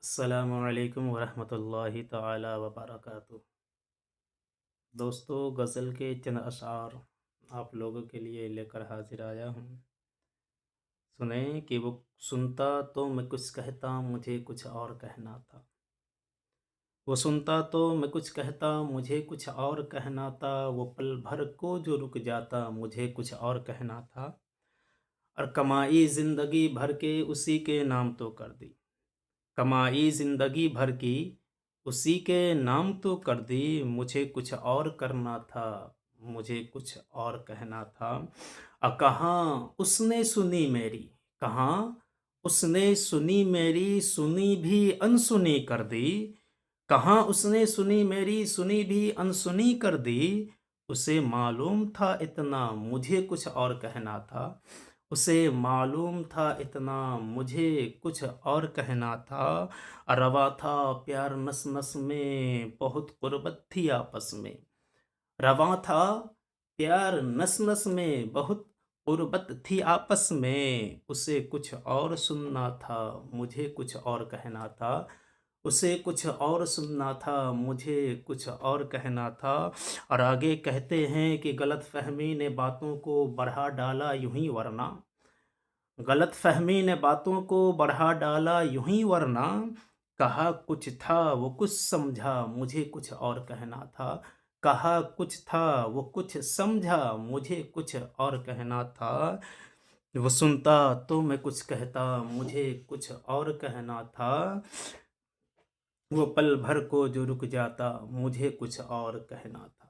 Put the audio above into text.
अस्सलामुअलैकुम वरहमतुल्लाहि ताला वबरकातुहू। दोस्तों, गज़ल के चंद अशार आप लोगों के लिए लेकर हाजिर आया हूँ। सुने कि वो सुनता तो मैं कुछ कहता, मुझे कुछ और कहना था। वो सुनता तो मैं कुछ कहता, मुझे कुछ और कहना था। वो पल भर को जो रुक जाता, मुझे कुछ और कहना था। और कमाई ज़िंदगी भर के उसी के नाम तो कर दी। कमाई ज़िंदगी भर की उसी के नाम तो कर दी। मुझे कुछ और करना था, मुझे कुछ और कहना था। कहाँ उसने सुनी मेरी, कहाँ उसने सुनी मेरी, सुनी भी अनसुनी कर दी। कहाँ उसने सुनी मेरी, सुनी भी अनसुनी कर दी। उसे मालूम था इतना, मुझे कुछ और कहना था। उसे मालूम था इतना, मुझे कुछ और कहना था। रवा था प्यार नस नस में, बहुत गुर्बत थी आपस में। रवा था प्यार नस नस में, बहुत गुर्बत थी आपस में। उसे कुछ और सुनना था, मुझे कुछ और कहना था। उसे कुछ और सुनना था, मुझे कुछ और कहना था। और आगे कहते हैं कि गलतफहमी ने बातों को बढ़ा डाला यूं ही वरना। गलतफहमी ने बातों को बढ़ा डाला यूं ही वरना। कहा कुछ था वो कुछ समझा, मुझे कुछ और कहना था। कहा कुछ था वो कुछ समझा, मुझे कुछ और कहना था। वो सुनता तो मैं कुछ कहता, मुझे कुछ और कहना था। वो पल भर को जो रुक जाता, मुझे कुछ और कहना था।